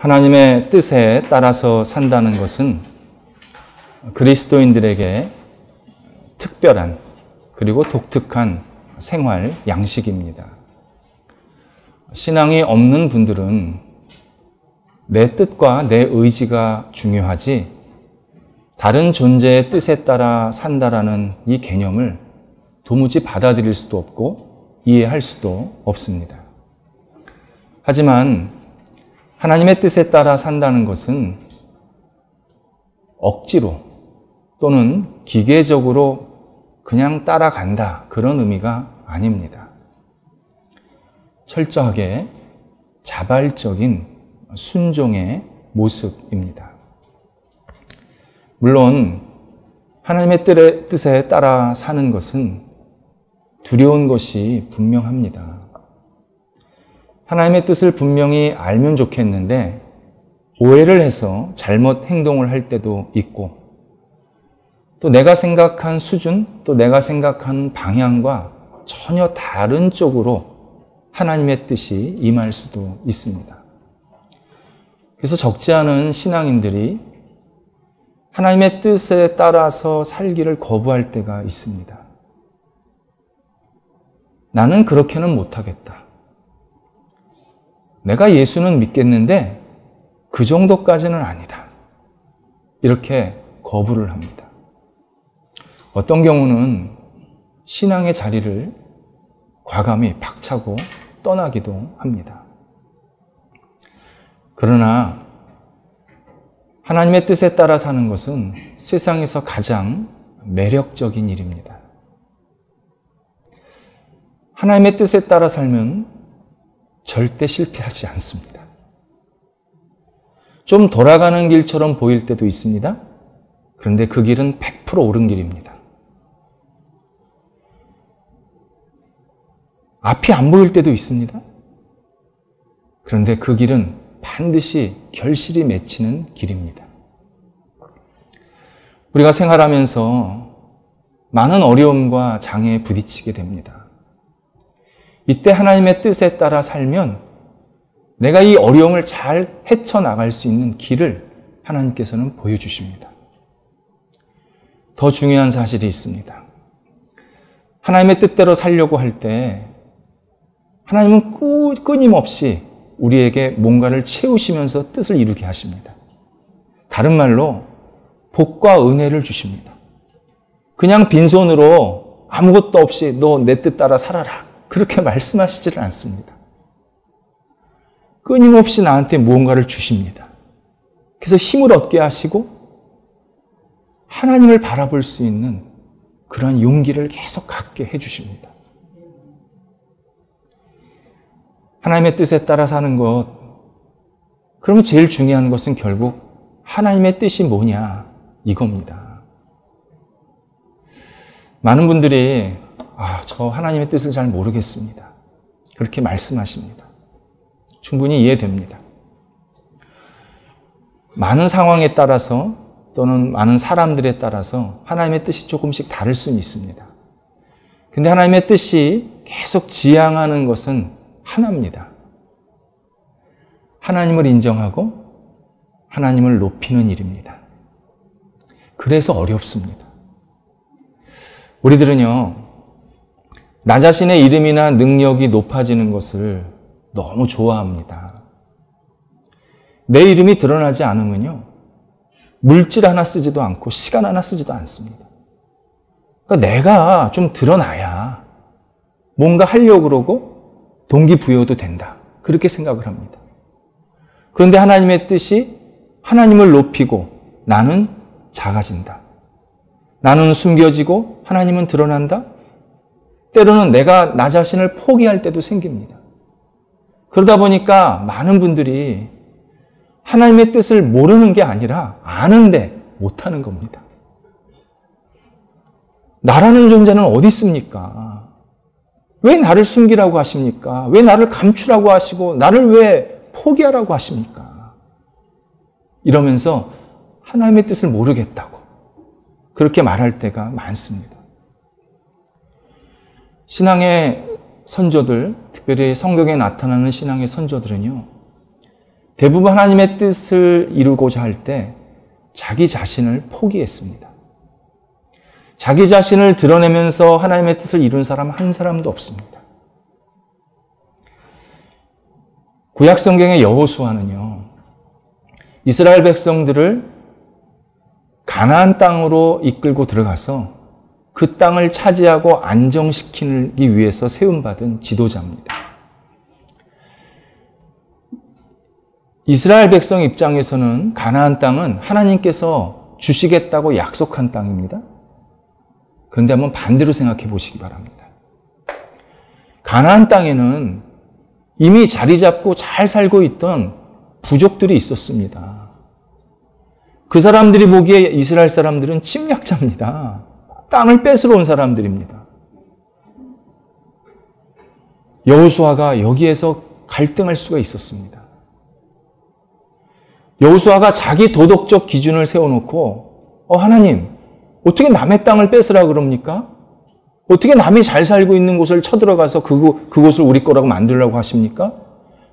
하나님의 뜻에 따라서 산다는 것은 그리스도인들에게 특별한 그리고 독특한 생활 양식입니다. 신앙이 없는 분들은 내 뜻과 내 의지가 중요하지 다른 존재의 뜻에 따라 산다라는 이 개념을 도무지 받아들일 수도 없고 이해할 수도 없습니다. 하지만 하나님의 뜻에 따라 산다는 것은 억지로 또는 기계적으로 그냥 따라간다 그런 의미가 아닙니다. 철저하게 자발적인 순종의 모습입니다. 물론 하나님의 뜻에 따라 사는 것은 두려운 것이 분명합니다. 하나님의 뜻을 분명히 알면 좋겠는데 오해를 해서 잘못 행동을 할 때도 있고 또 내가 생각한 수준, 또 내가 생각한 방향과 전혀 다른 쪽으로 하나님의 뜻이 임할 수도 있습니다. 그래서 적지 않은 신앙인들이 하나님의 뜻에 따라서 살기를 거부할 때가 있습니다. 나는 그렇게는 못하겠다. 내가 예수는 믿겠는데 그 정도까지는 아니다. 이렇게 거부를 합니다. 어떤 경우는 신앙의 자리를 과감히 박차고 떠나기도 합니다. 그러나 하나님의 뜻에 따라 사는 것은 세상에서 가장 매력적인 일입니다. 하나님의 뜻에 따라 살면 절대 실패하지 않습니다. 좀 돌아가는 길처럼 보일 때도 있습니다. 그런데 그 길은 100% 옳은 길입니다. 앞이 안 보일 때도 있습니다. 그런데 그 길은 반드시 결실이 맺히는 길입니다. 우리가 생활하면서 많은 어려움과 장애에 부딪히게 됩니다. 이때 하나님의 뜻에 따라 살면 내가 이 어려움을 잘 헤쳐나갈 수 있는 길을 하나님께서는 보여주십니다. 더 중요한 사실이 있습니다. 하나님의 뜻대로 살려고 할 때 하나님은 끊임없이 우리에게 뭔가를 채우시면서 뜻을 이루게 하십니다. 다른 말로 복과 은혜를 주십니다. 그냥 빈손으로 아무것도 없이 너 내 뜻 따라 살아라. 그렇게 말씀하시지를 않습니다. 끊임없이 나한테 무언가를 주십니다. 그래서 힘을 얻게 하시고 하나님을 바라볼 수 있는 그러한 용기를 계속 갖게 해주십니다. 하나님의 뜻에 따라 사는 것, 그러면 제일 중요한 것은 결국 하나님의 뜻이 뭐냐 이겁니다. 많은 분들이 저 하나님의 뜻을 잘 모르겠습니다. 그렇게 말씀하십니다. 충분히 이해됩니다. 많은 상황에 따라서 또는 많은 사람들에 따라서 하나님의 뜻이 조금씩 다를 수는 있습니다. 근데 하나님의 뜻이 계속 지향하는 것은 하나입니다. 하나님을 인정하고 하나님을 높이는 일입니다. 그래서 어렵습니다. 우리들은요, 나 자신의 이름이나 능력이 높아지는 것을 너무 좋아합니다. 내 이름이 드러나지 않으면요, 물질 하나 쓰지도 않고 시간 하나 쓰지도 않습니다. 그러니까 내가 좀 드러나야 뭔가 하려고 그러고 동기부여도 된다. 그렇게 생각을 합니다. 그런데 하나님의 뜻이 하나님을 높이고 나는 작아진다. 나는 숨겨지고 하나님은 드러난다. 때로는 내가 나 자신을 포기할 때도 생깁니다. 그러다 보니까 많은 분들이 하나님의 뜻을 모르는 게 아니라 아는데 못하는 겁니다. 나라는 존재는 어디 있습니까? 왜 나를 숨기라고 하십니까? 왜 나를 감추라고 하시고 나를 왜 포기하라고 하십니까? 이러면서 하나님의 뜻을 모르겠다고 그렇게 말할 때가 많습니다. 신앙의 선조들, 특별히 성경에 나타나는 신앙의 선조들은요, 대부분 하나님의 뜻을 이루고자 할 때 자기 자신을 포기했습니다. 자기 자신을 드러내면서 하나님의 뜻을 이룬 사람 한 사람도 없습니다. 구약 성경의 여호수아는요, 이스라엘 백성들을 가나안 땅으로 이끌고 들어가서 그 땅을 차지하고 안정시키기 위해서 세움받은 지도자입니다. 이스라엘 백성 입장에서는 가나안 땅은 하나님께서 주시겠다고 약속한 땅입니다. 그런데 한번 반대로 생각해 보시기 바랍니다. 가나안 땅에는 이미 자리 잡고 잘 살고 있던 부족들이 있었습니다. 그 사람들이 보기에 이스라엘 사람들은 침략자입니다. 땅을 뺏으러 온 사람들입니다. 여호수아가 여기에서 갈등할 수가 있었습니다. 여호수아가 자기 도덕적 기준을 세워놓고 하나님, 어떻게 남의 땅을 뺏으라 그럽니까? 어떻게 남이 잘 살고 있는 곳을 쳐들어가서 그곳을 우리 거라고 만들려고 하십니까?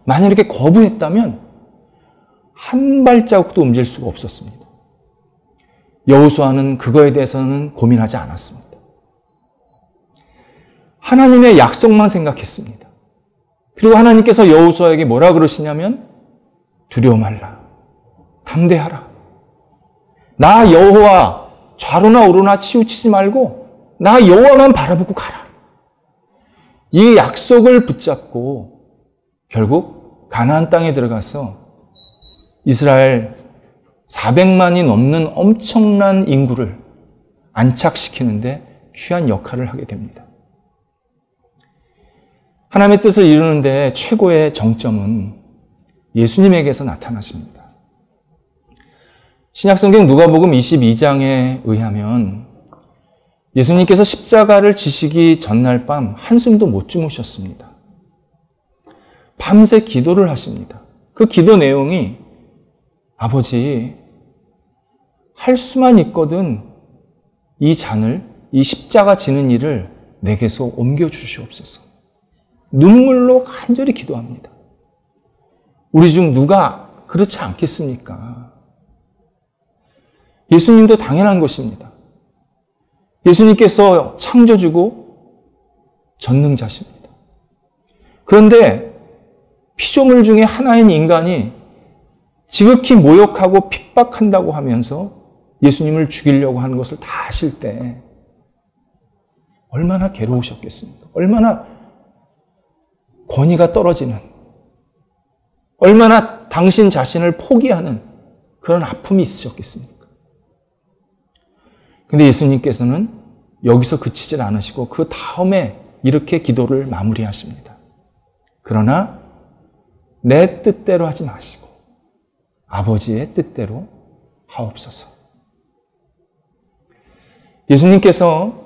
만약 이렇게 거부했다면 한 발자국도 움직일 수가 없었습니다. 여호수아는 그거에 대해서는 고민하지 않았습니다. 하나님의 약속만 생각했습니다. 그리고 하나님께서 여호수아에게 뭐라 그러시냐면 두려워 말라. 담대하라. 나 여호와 좌로나 우로나 치우치지 말고 나 여호와만 바라보고 가라. 이 약속을 붙잡고 결국 가나안 땅에 들어가서 이스라엘 400만이 넘는 엄청난 인구를 안착시키는데 귀한 역할을 하게 됩니다. 하나님의 뜻을 이루는데 최고의 정점은 예수님에게서 나타나십니다. 신약성경 누가복음 22장에 의하면 예수님께서 십자가를 지시기 전날 밤 한숨도 못 주무셨습니다. 밤새 기도를 하십니다. 그 기도 내용이 아버지, 할 수만 있거든 이 잔을, 이 십자가 지는 일을 내게서 옮겨주시옵소서. 눈물로 간절히 기도합니다. 우리 중 누가 그렇지 않겠습니까? 예수님도 당연한 것입니다. 예수님께서 창조주고 전능자십니다. 그런데 피조물 중에 하나인 인간이 지극히 모욕하고 핍박한다고 하면서 예수님을 죽이려고 하는 것을 다 아실 때 얼마나 괴로우셨겠습니까? 얼마나 권위가 떨어지는, 얼마나 당신 자신을 포기하는 그런 아픔이 있으셨겠습니까? 근데 예수님께서는 여기서 그치질 않으시고 그 다음에 이렇게 기도를 마무리하십니다. 그러나 내 뜻대로 하지 마시고 아버지의 뜻대로 하옵소서. 예수님께서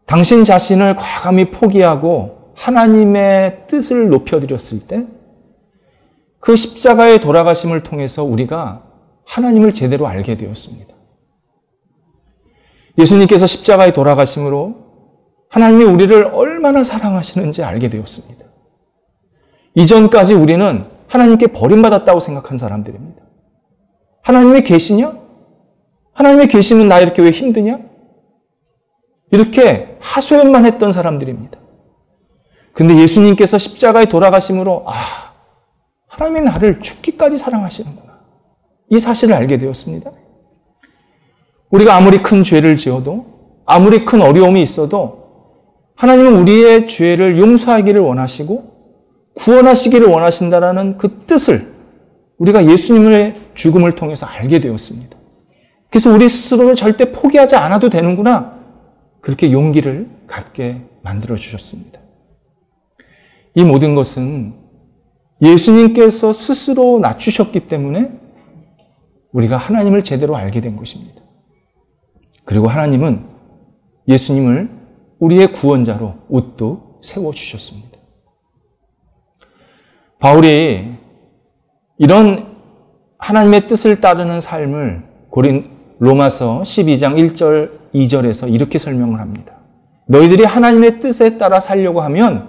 당신 자신을 과감히 포기하고 하나님의 뜻을 높여드렸을 때 그 십자가의 돌아가심을 통해서 우리가 하나님을 제대로 알게 되었습니다. 예수님께서 십자가의 돌아가심으로 하나님이 우리를 얼마나 사랑하시는지 알게 되었습니다. 이전까지 우리는 하나님께 버림받았다고 생각한 사람들입니다. 하나님이 계시냐? 하나님이 계시면 나 이렇게 왜 힘드냐? 이렇게 하소연만 했던 사람들입니다. 근데 예수님께서 십자가에 돌아가심으로 하나님이 나를 죽기까지 사랑하시는구나. 이 사실을 알게 되었습니다. 우리가 아무리 큰 죄를 지어도 아무리 큰 어려움이 있어도 하나님은 우리의 죄를 용서하기를 원하시고 구원하시기를 원하신다라는 그 뜻을 우리가 예수님의 죽음을 통해서 알게 되었습니다. 그래서 우리 스스로를 절대 포기하지 않아도 되는구나. 그렇게 용기를 갖게 만들어 주셨습니다. 이 모든 것은 예수님께서 스스로 낮추셨기 때문에 우리가 하나님을 제대로 알게 된 것입니다. 그리고 하나님은 예수님을 우리의 구원자로 우뚝 세워주셨습니다. 바울이 이런 하나님의 뜻을 따르는 삶을 로마서 12장 1절 2절에서 이렇게 설명을 합니다. 너희들이 하나님의 뜻에 따라 살려고 하면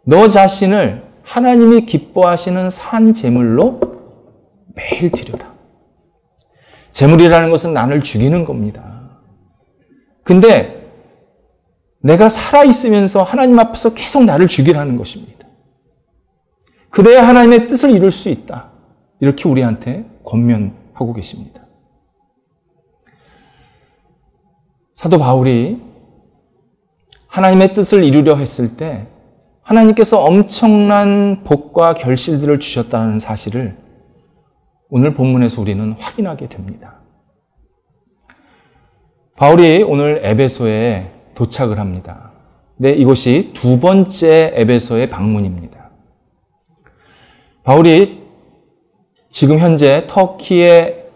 너 자신을 하나님이 기뻐하시는 산 제물로 매일 드려라. 재물이라는 것은 나를 죽이는 겁니다. 근데 내가 살아있으면서 하나님 앞에서 계속 나를 죽이라는 것입니다. 그래야 하나님의 뜻을 이룰 수 있다. 이렇게 우리한테 권면하고 계십니다. 사도 바울이 하나님의 뜻을 이루려 했을 때 하나님께서 엄청난 복과 결실들을 주셨다는 사실을 오늘 본문에서 우리는 확인하게 됩니다. 바울이 오늘 에베소에 도착을 합니다. 근데 이곳이 두 번째 에베소의 방문입니다. 바울이 지금 현재 터키의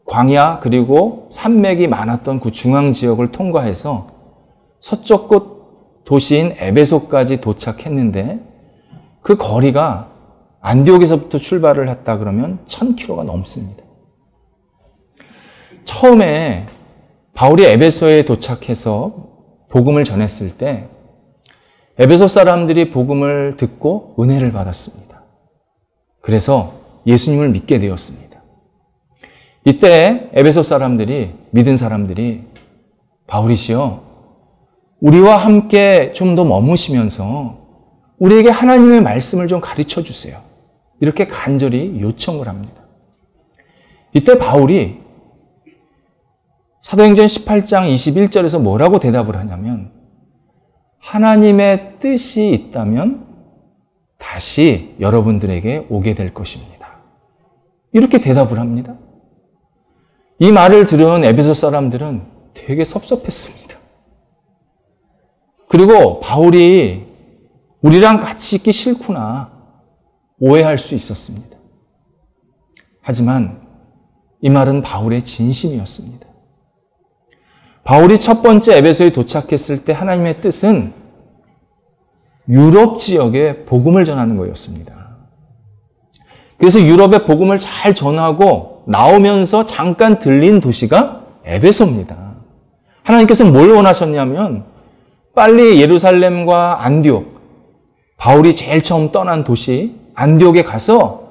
광야 그리고 산맥이 많았던 그 중앙 지역을 통과해서 서쪽 끝 도시인 에베소까지 도착했는데 그 거리가 안디옥에서부터 출발을 했다 그러면 1000km가 넘습니다. 처음에 바울이 에베소에 도착해서 복음을 전했을 때 에베소 사람들이 복음을 듣고 은혜를 받았습니다. 그래서 예수님을 믿게 되었습니다. 이때 에베소 사람들이, 믿은 사람들이 바울이시여, 우리와 함께 좀 더 머무시면서 우리에게 하나님의 말씀을 좀 가르쳐 주세요. 이렇게 간절히 요청을 합니다. 이때 바울이 사도행전 18장 21절에서 뭐라고 대답을 하냐면, 하나님의 뜻이 있다면 다시 여러분들에게 오게 될 것입니다. 이렇게 대답을 합니다. 이 말을 들은 에베소 사람들은 되게 섭섭했습니다. 그리고 바울이 우리랑 같이 있기 싫구나 오해할 수 있었습니다. 하지만 이 말은 바울의 진심이었습니다. 바울이 첫 번째 에베소에 도착했을 때 하나님의 뜻은 유럽 지역에 복음을 전하는 거였습니다. 그래서 유럽에 복음을 잘 전하고 나오면서 잠깐 들린 도시가 에베소입니다. 하나님께서 뭘 원하셨냐면 빨리 예루살렘과 안디옥, 바울이 제일 처음 떠난 도시 안디옥에 가서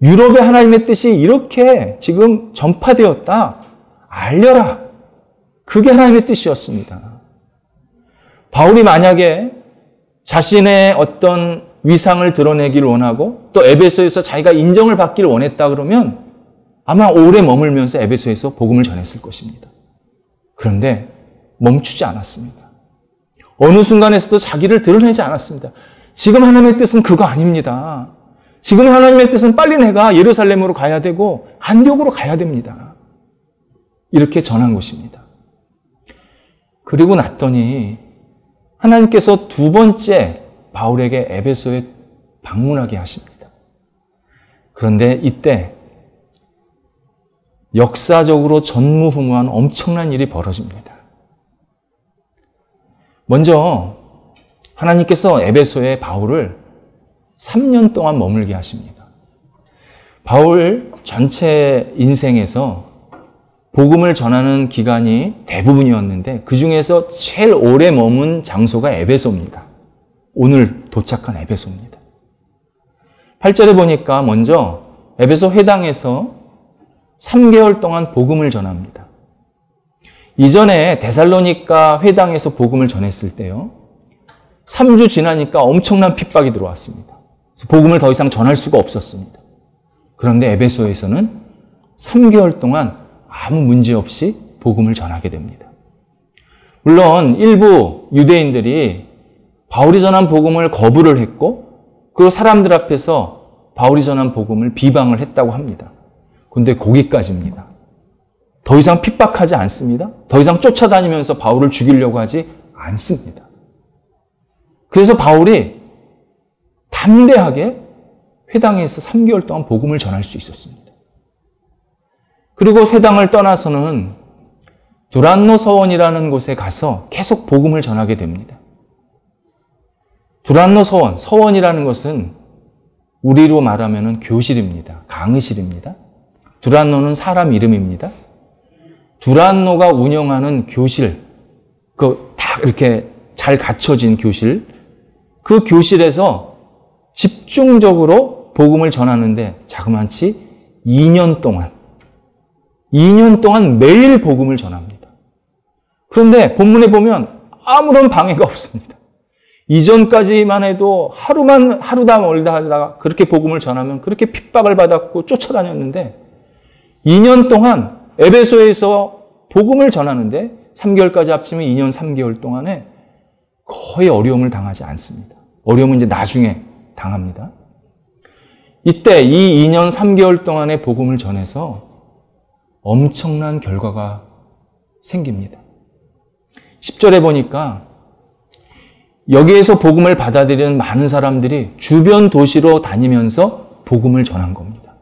유럽의 하나님의 뜻이 이렇게 지금 전파되었다, 알려라. 그게 하나님의 뜻이었습니다. 바울이 만약에 자신의 어떤 위상을 드러내기를 원하고 또 에베소에서 자기가 인정을 받기를 원했다 그러면 아마 오래 머물면서 에베소에서 복음을 전했을 것입니다. 그런데 멈추지 않았습니다. 어느 순간에서도 자기를 드러내지 않았습니다. 지금 하나님의 뜻은 그거 아닙니다. 지금 하나님의 뜻은 빨리 내가 예루살렘으로 가야 되고 안디옥으로 가야 됩니다. 이렇게 전한 것입니다. 그리고 났더니 하나님께서 두 번째 바울에게 에베소에 방문하게 하십니다. 그런데 이때 역사적으로 전무후무한 엄청난 일이 벌어집니다. 먼저 하나님께서 에베소에 바울을 3년 동안 머물게 하십니다. 바울 전체 인생에서 복음을 전하는 기간이 대부분이었는데 그 중에서 제일 오래 머문 장소가 에베소입니다. 오늘 도착한 에베소입니다. 8절에 보니까 먼저 에베소 회당에서 3개월 동안 복음을 전합니다. 이전에 데살로니가 회당에서 복음을 전했을 때요, 3주 지나니까 엄청난 핍박이 들어왔습니다. 그래서 복음을 더 이상 전할 수가 없었습니다. 그런데 에베소에서는 3개월 동안 아무 문제 없이 복음을 전하게 됩니다. 물론 일부 유대인들이 바울이 전한 복음을 거부를 했고 그 사람들 앞에서 바울이 전한 복음을 비방을 했다고 합니다. 그런데 거기까지입니다. 더 이상 핍박하지 않습니다. 더 이상 쫓아다니면서 바울을 죽이려고 하지 않습니다. 그래서 바울이 담대하게 회당에서 3개월 동안 복음을 전할 수 있었습니다. 그리고 회당을 떠나서는 두란노 서원이라는 곳에 가서 계속 복음을 전하게 됩니다. 두란노 서원, 서원이라는 것은 우리로 말하면 교실입니다. 강의실입니다. 두란노는 사람 이름입니다. 두란노가 운영하는 교실, 딱 이렇게 잘 갖춰진 교실, 그 교실에서 집중적으로 복음을 전하는데 자그마치 2년 동안 매일 복음을 전합니다. 그런데 본문에 보면 아무런 방해가 없습니다. 이전까지만 해도 하루다 멀다 하다가 그렇게 복음을 전하면 그렇게 핍박을 받았고 쫓아다녔는데 2년 동안 에베소에서 복음을 전하는데 3개월까지 합치면 2년 3개월 동안에 거의 어려움을 당하지 않습니다. 어려움은 이제 나중에 당합니다. 이때 이 2년 3개월 동안의 복음을 전해서 엄청난 결과가 생깁니다. 10절에 보니까 여기에서 복음을 받아들이는 많은 사람들이 주변 도시로 다니면서 복음을 전한 겁니다.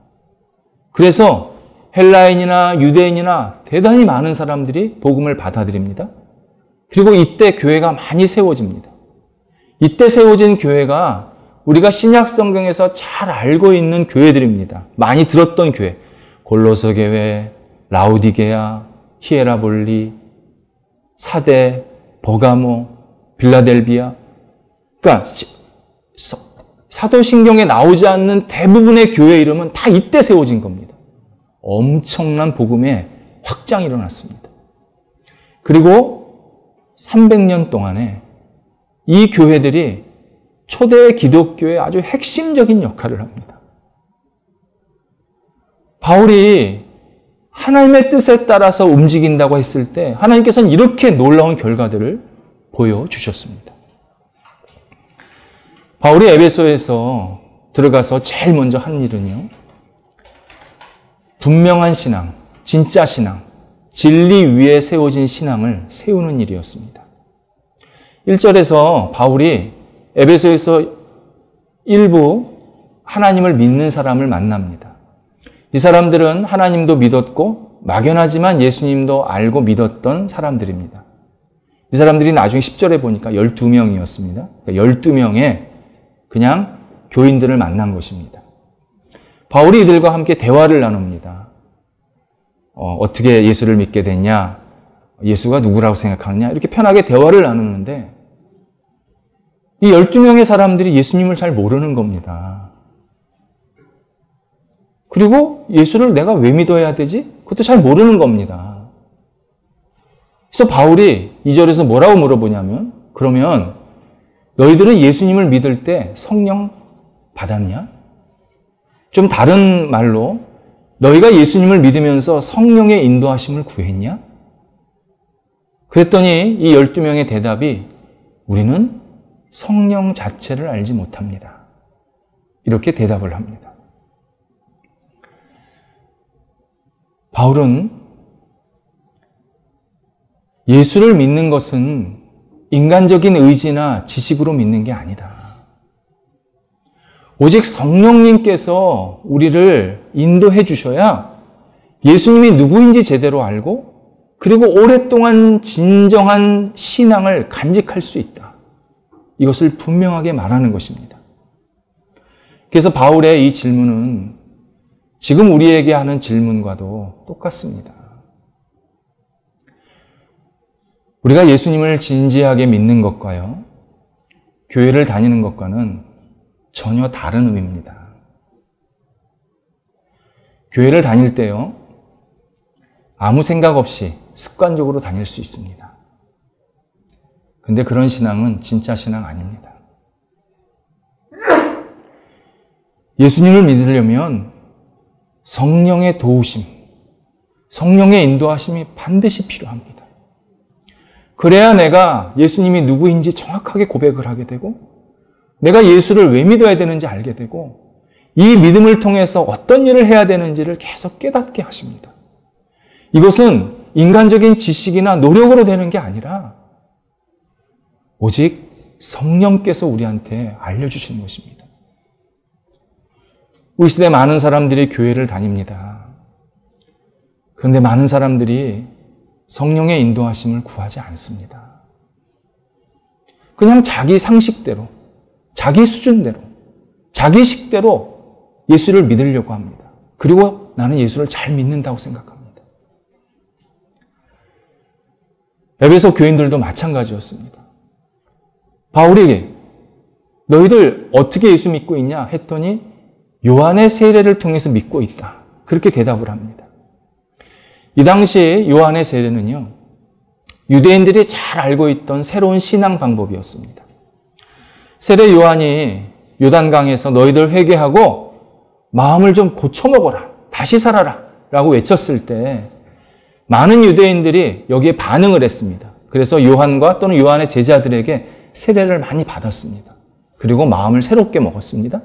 그래서 헬라인이나 유대인이나 대단히 많은 사람들이 복음을 받아들입니다. 그리고 이때 교회가 많이 세워집니다. 이때 세워진 교회가 우리가 신약 성경에서 잘 알고 있는 교회들입니다. 많이 들었던 교회. 골로새 교회, 라우디게아, 히에라볼리, 사대, 버가모, 빌라델비아. 그러니까 사도신경에 나오지 않는 대부분의 교회 이름은 다 이때 세워진 겁니다. 엄청난 복음의 확장이 일어났습니다. 그리고 300년 동안에 이 교회들이 초대 기독교의 아주 핵심적인 역할을 합니다. 바울이 하나님의 뜻에 따라서 움직인다고 했을 때 하나님께서는 이렇게 놀라운 결과들을 보여주셨습니다. 바울이 에베소에서 들어가서 제일 먼저 한 일은요, 분명한 신앙, 진짜 신앙, 진리 위에 세워진 신앙을 세우는 일이었습니다. 1절에서 바울이 에베소에서 일부 하나님을 믿는 사람을 만납니다. 이 사람들은 하나님도 믿었고 막연하지만 예수님도 알고 믿었던 사람들입니다. 이 사람들이 나중에 10절에 보니까 12명이었습니다. 그러니까 12명의 그냥 교인들을 만난 것입니다. 바울이 이들과 함께 대화를 나눕니다. 어떻게 예수를 믿게 됐냐? 예수가 누구라고 생각하느냐? 이렇게 편하게 대화를 나누는데 이 12명의 사람들이 예수님을 잘 모르는 겁니다. 그리고 예수를 내가 왜 믿어야 되지? 그것도 잘 모르는 겁니다. 그래서 바울이 2절에서 뭐라고 물어보냐면, 그러면 너희들은 예수님을 믿을 때 성령 받았냐? 좀 다른 말로 너희가 예수님을 믿으면서 성령의 인도하심을 구했냐? 그랬더니 이 12명의 대답이 우리는 성령 자체를 알지 못합니다. 이렇게 대답을 합니다. 바울은 예수를 믿는 것은 인간적인 의지나 지식으로 믿는 게 아니다. 오직 성령님께서 우리를 인도해 주셔야 예수님이 누구인지 제대로 알고 그리고 오랫동안 진정한 신앙을 간직할 수 있다. 이것을 분명하게 말하는 것입니다. 그래서 바울의 이 질문은 지금 우리에게 하는 질문과도 똑같습니다. 우리가 예수님을 진지하게 믿는 것과요, 교회를 다니는 것과는 전혀 다른 의미입니다. 교회를 다닐 때요, 아무 생각 없이 습관적으로 다닐 수 있습니다. 근데 그런 신앙은 진짜 신앙 아닙니다. 예수님을 믿으려면 성령의 도우심, 성령의 인도하심이 반드시 필요합니다. 그래야 내가 예수님이 누구인지 정확하게 고백을 하게 되고 내가 예수를 왜 믿어야 되는지 알게 되고 이 믿음을 통해서 어떤 일을 해야 되는지를 계속 깨닫게 하십니다. 이것은 인간적인 지식이나 노력으로 되는 게 아니라 오직 성령께서 우리한테 알려주시는 것입니다. 우리 시대 많은 사람들이 교회를 다닙니다. 그런데 많은 사람들이 성령의 인도하심을 구하지 않습니다. 그냥 자기 상식대로, 자기 수준대로, 자기 식대로 예수를 믿으려고 합니다. 그리고 나는 예수를 잘 믿는다고 생각합니다. 에베소 교인들도 마찬가지였습니다. 바울이 너희들 어떻게 예수 믿고 있냐 했더니 요한의 세례를 통해서 믿고 있다. 그렇게 대답을 합니다. 이 당시 요한의 세례는요, 유대인들이 잘 알고 있던 새로운 신앙 방법이었습니다. 세례 요한이 요단강에서 너희들 회개하고 마음을 좀 고쳐먹어라, 다시 살아라 라고 외쳤을 때 많은 유대인들이 여기에 반응을 했습니다. 그래서 요한과 또는 요한의 제자들에게 세례를 많이 받았습니다. 그리고 마음을 새롭게 먹었습니다.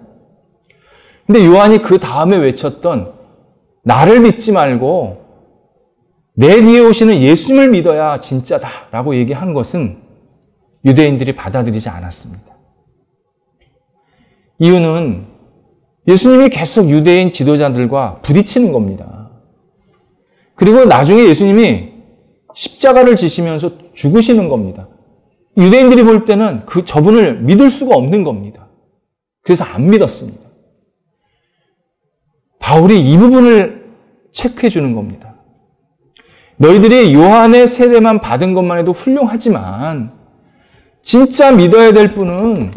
근데 요한이 그 다음에 외쳤던 나를 믿지 말고 내 뒤에 오시는 예수님을 믿어야 진짜다 라고 얘기한 것은 유대인들이 받아들이지 않았습니다. 이유는 예수님이 계속 유대인 지도자들과 부딪히는 겁니다. 그리고 나중에 예수님이 십자가를 지시면서 죽으시는 겁니다. 유대인들이 볼 때는 저분을 믿을 수가 없는 겁니다. 그래서 안 믿었습니다. 바울이 이 부분을 체크해 주는 겁니다. 너희들이 요한의 세례만 받은 것만 해도 훌륭하지만 진짜 믿어야 될 분은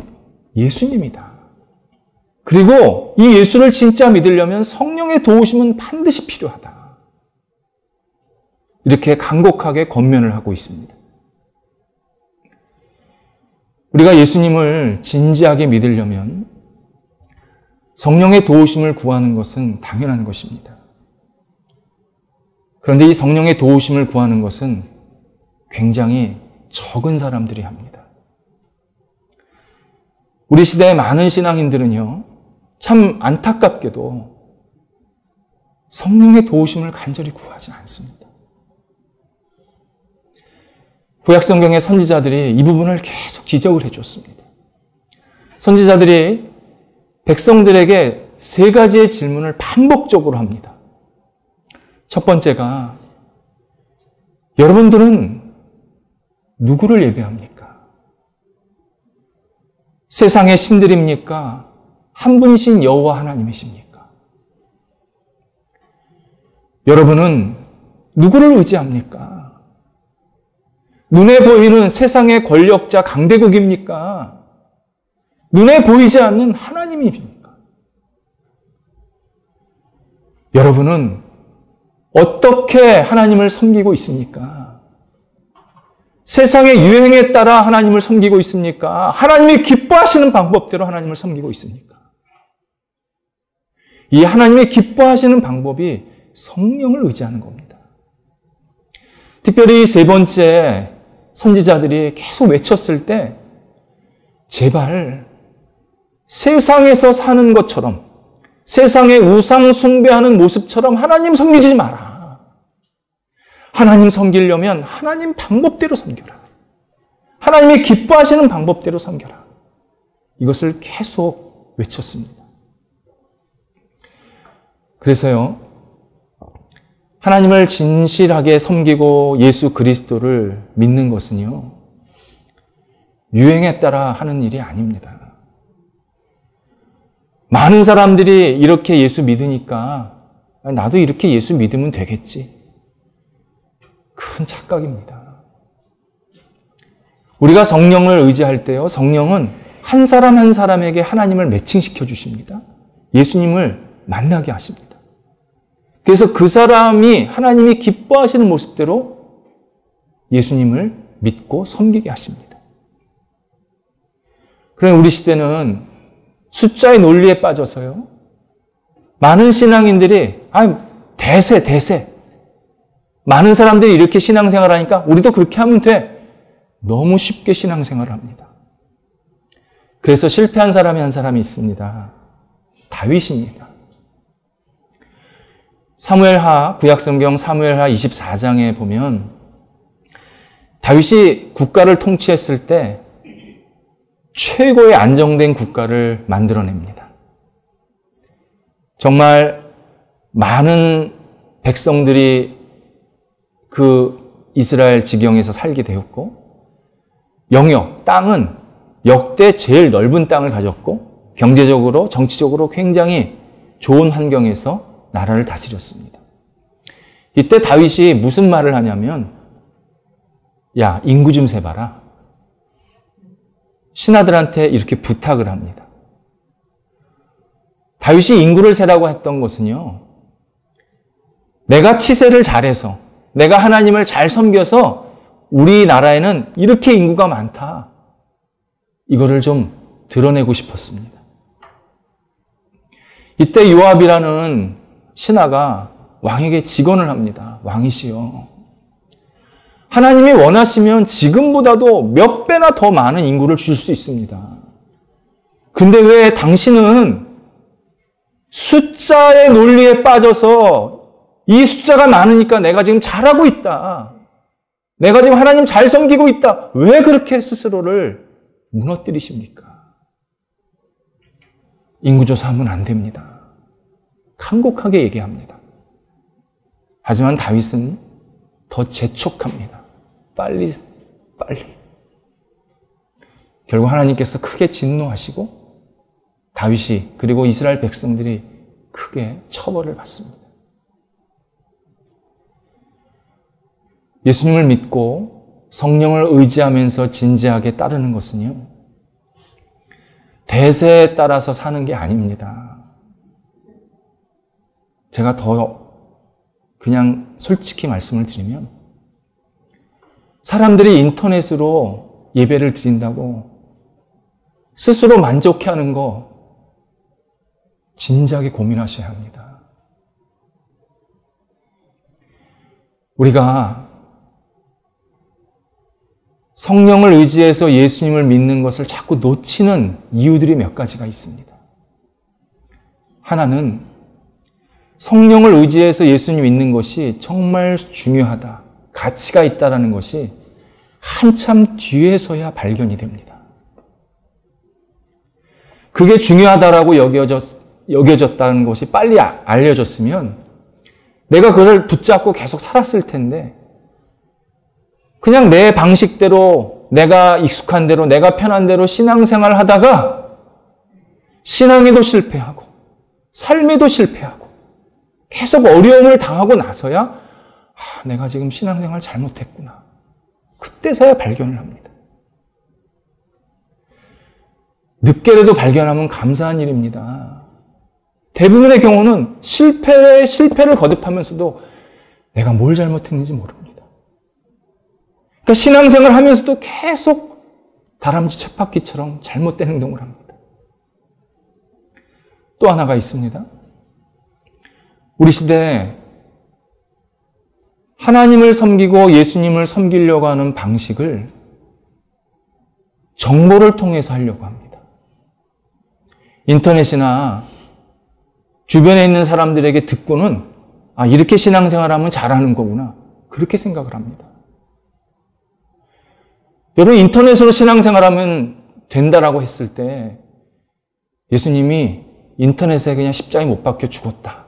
예수님이다. 그리고 이 예수를 진짜 믿으려면 성령의 도우심은 반드시 필요하다. 이렇게 간곡하게 권면을 하고 있습니다. 우리가 예수님을 진지하게 믿으려면 성령의 도우심을 구하는 것은 당연한 것입니다. 그런데 이 성령의 도우심을 구하는 것은 굉장히 적은 사람들이 합니다. 우리 시대의 많은 신앙인들은요, 참 안타깝게도 성령의 도우심을 간절히 구하지 않습니다. 구약성경의 선지자들이 이 부분을 계속 지적을 해줬습니다. 선지자들이 백성들에게 세 가지의 질문을 반복적으로 합니다. 첫 번째가 여러분들은 누구를 예배합니까? 세상의 신들입니까? 한 분이신 여호와 하나님이십니까? 여러분은 누구를 의지합니까? 눈에 보이는 세상의 권력자 강대국입니까? 눈에 보이지 않는 하나님입니까? 여러분은 어떻게 하나님을 섬기고 있습니까? 세상의 유행에 따라 하나님을 섬기고 있습니까? 하나님이 기뻐하시는 방법대로 하나님을 섬기고 있습니까? 이 하나님이 기뻐하시는 방법이 성령을 의지하는 겁니다. 특별히 세 번째 선지자들이 계속 외쳤을 때 제발 세상에서 사는 것처럼 세상의 우상 숭배하는 모습처럼 하나님 섬기지 마라. 하나님 섬기려면 하나님 방법대로 섬겨라. 하나님이 기뻐하시는 방법대로 섬겨라. 이것을 계속 외쳤습니다. 그래서요, 하나님을 진실하게 섬기고 예수 그리스도를 믿는 것은요, 유행에 따라 하는 일이 아닙니다. 많은 사람들이 이렇게 예수 믿으니까 나도 이렇게 예수 믿으면 되겠지. 큰 착각입니다. 우리가 성령을 의지할 때요, 성령은 한 사람 한 사람에게 하나님을 매칭시켜 주십니다. 예수님을 만나게 하십니다. 그래서 그 사람이 하나님이 기뻐하시는 모습대로 예수님을 믿고 섬기게 하십니다. 그런데 우리 시대는 숫자의 논리에 빠져서요, 많은 신앙인들이 대세 많은 사람들이 이렇게 신앙생활 하니까 우리도 그렇게 하면 돼. 너무 쉽게 신앙생활을 합니다. 그래서 실패한 사람이 한 사람이 있습니다. 다윗입니다. 구약성경 사무엘하 24장에 보면 다윗이 국가를 통치했을 때 최고의 안정된 국가를 만들어냅니다. 정말 많은 백성들이 그 이스라엘 지경에서 살게 되었고, 땅은 역대 제일 넓은 땅을 가졌고, 경제적으로, 정치적으로 굉장히 좋은 환경에서 나라를 다스렸습니다. 이때 다윗이 무슨 말을 하냐면, 야, 인구 좀 세봐라. 신하들한테 이렇게 부탁을 합니다. 다윗이 인구를 세라고 했던 것은요, 내가 치세를 잘해서, 내가 하나님을 잘 섬겨서 우리나라에는 이렇게 인구가 많다. 이거를 좀 드러내고 싶었습니다. 이때 요압이라는 신하가 왕에게 직언을 합니다. 왕이시여, 하나님이 원하시면 지금보다도 몇 배나 더 많은 인구를 주실 수 있습니다. 근데 왜 당신은 숫자의 논리에 빠져서 이 숫자가 많으니까 내가 지금 잘하고 있다, 내가 지금 하나님 잘 섬기고 있다, 왜 그렇게 스스로를 무너뜨리십니까? 인구조사하면 안 됩니다. 간곡하게 얘기합니다. 하지만 다윗은 더 재촉합니다. 빨리. 결국 하나님께서 크게 진노하시고 다윗이 그리고 이스라엘 백성들이 크게 처벌을 받습니다. 예수님을 믿고 성령을 의지하면서 진지하게 따르는 것은요, 대세에 따라서 사는 게 아닙니다. 제가 더 그냥 솔직히 말씀을 드리면, 사람들이 인터넷으로 예배를 드린다고 스스로 만족해하는 거 진지하게 고민하셔야 합니다. 우리가 성령을 의지해서 예수님을 믿는 것을 자꾸 놓치는 이유들이 몇 가지가 있습니다. 하나는 성령을 의지해서 예수님 믿는 것이 정말 중요하다, 가치가 있다라는 것이 한참 뒤에서야 발견이 됩니다. 그게 중요하다라고 여겨졌다는 것이 빨리 알려졌으면 내가 그걸 붙잡고 계속 살았을 텐데, 그냥 내 방식대로, 내가 익숙한 대로, 내가 편한 대로 신앙생활 하다가 신앙에도 실패하고 삶에도 실패하고 계속 어려움을 당하고 나서야 내가 지금 신앙생활 잘못했구나, 그때서야 발견을 합니다. 늦게라도 발견하면 감사한 일입니다. 대부분의 경우는 실패를 거듭하면서도 내가 뭘 잘못했는지 모릅니다. 그러니까 신앙생활 하면서도 계속 다람쥐 쳇바퀴처럼 잘못된 행동을 합니다. 또 하나가 있습니다. 우리 시대에 하나님을 섬기고 예수님을 섬기려고 하는 방식을 정보를 통해서 하려고 합니다. 인터넷이나 주변에 있는 사람들에게 듣고는 이렇게 신앙생활하면 잘하는 거구나, 그렇게 생각을 합니다. 여러분, 인터넷으로 신앙생활하면 된다라고 했을 때 예수님이 인터넷에 그냥 십자가에 못 박혀 죽었다,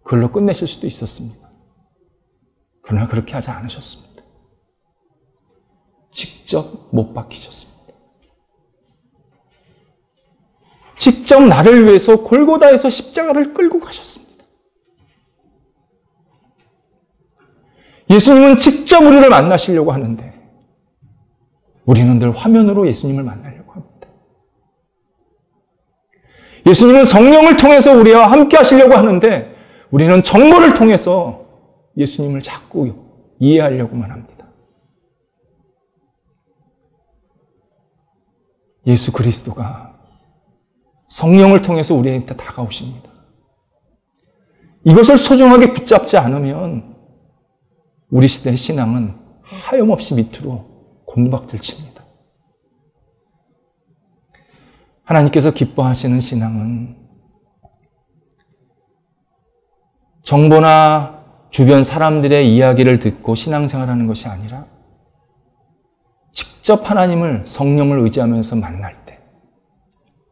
그걸로 끝내실 수도 있었습니다. 그러나 그렇게 하지 않으셨습니다. 직접 못 박히셨습니다. 직접 나를 위해서 골고다에서 십자가를 끌고 가셨습니다. 예수님은 직접 우리를 만나시려고 하는데 우리는 늘 화면으로 예수님을 만나려고 합니다. 예수님은 성령을 통해서 우리와 함께 하시려고 하는데 우리는 정보를 통해서 예수님을 자꾸 이해하려고만 합니다. 예수 그리스도가 성령을 통해서 우리한테 다가오십니다. 이것을 소중하게 붙잡지 않으면 우리 시대의 신앙은 하염없이 밑으로 곤두박질 칩니다. 하나님께서 기뻐하시는 신앙은 정보나 주변 사람들의 이야기를 듣고 신앙생활하는 것이 아니라 직접 하나님을, 성령을 의지하면서 만날 때,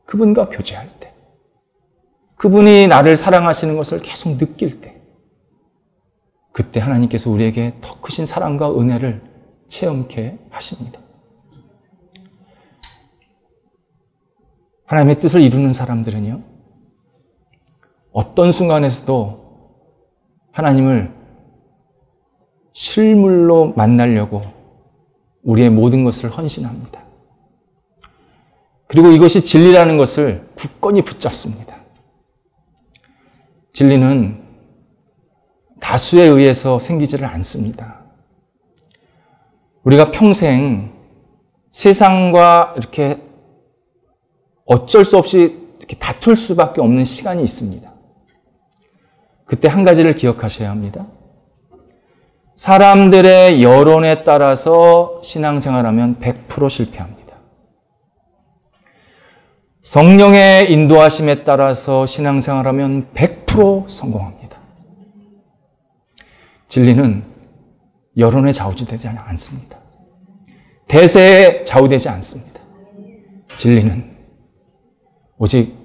그분과 교제할 때, 그분이 나를 사랑하시는 것을 계속 느낄 때, 그때 하나님께서 우리에게 더 크신 사랑과 은혜를 체험케 하십니다. 하나님의 뜻을 이루는 사람들은요, 어떤 순간에서도 하나님을 실물로 만나려고 우리의 모든 것을 헌신합니다. 그리고 이것이 진리라는 것을 굳건히 붙잡습니다. 진리는 다수에 의해서 생기지를 않습니다. 우리가 평생 세상과 이렇게 어쩔 수 없이 이렇게 다툴 수밖에 없는 시간이 있습니다. 그때 한 가지를 기억하셔야 합니다. 사람들의 여론에 따라서 신앙생활하면 100% 실패합니다. 성령의 인도하심에 따라서 신앙생활하면 100% 성공합니다. 진리는 여론에 좌우되지 않습니다. 대세에 좌우되지 않습니다. 진리는 오직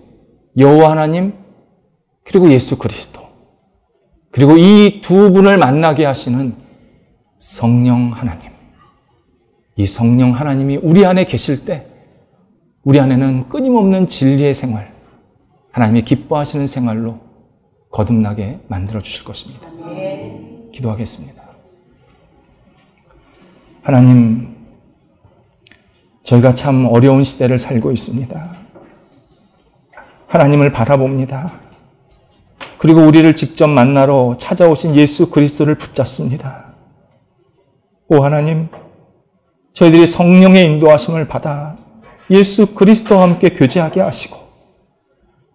여호와 하나님 그리고 예수 그리스도 그리고 이 두 분을 만나게 하시는 성령 하나님. 이 성령 하나님이 우리 안에 계실 때 우리 안에는 끊임없는 진리의 생활, 하나님이 기뻐하시는 생활로 거듭나게 만들어 주실 것입니다. 기도하겠습니다. 하나님, 저희가 참 어려운 시대를 살고 있습니다. 하나님을 바라봅니다. 그리고 우리를 직접 만나러 찾아오신 예수 그리스도를 붙잡습니다. 오 하나님, 저희들이 성령의 인도하심을 받아 예수 그리스도와 함께 교제하게 하시고,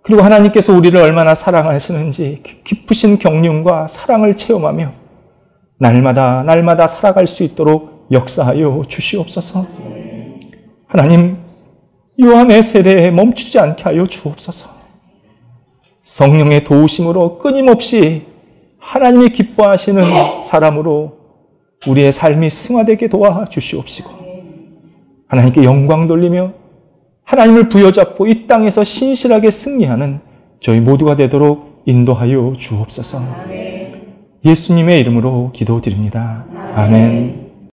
그리고 하나님께서 우리를 얼마나 사랑하시는지 깊으신 경륜과 사랑을 체험하며 날마다 살아갈 수 있도록 역사하여 주시옵소서. 하나님, 요한의 세례에 멈추지 않게 하여 주옵소서. 성령의 도우심으로 끊임없이 하나님이 기뻐하시는 사람으로 우리의 삶이 승화되게 도와주시옵시고, 하나님께 영광 돌리며 하나님을 부여잡고 이 땅에서 신실하게 승리하는 저희 모두가 되도록 인도하여 주옵소서. 예수님의 이름으로 기도드립니다. 아멘.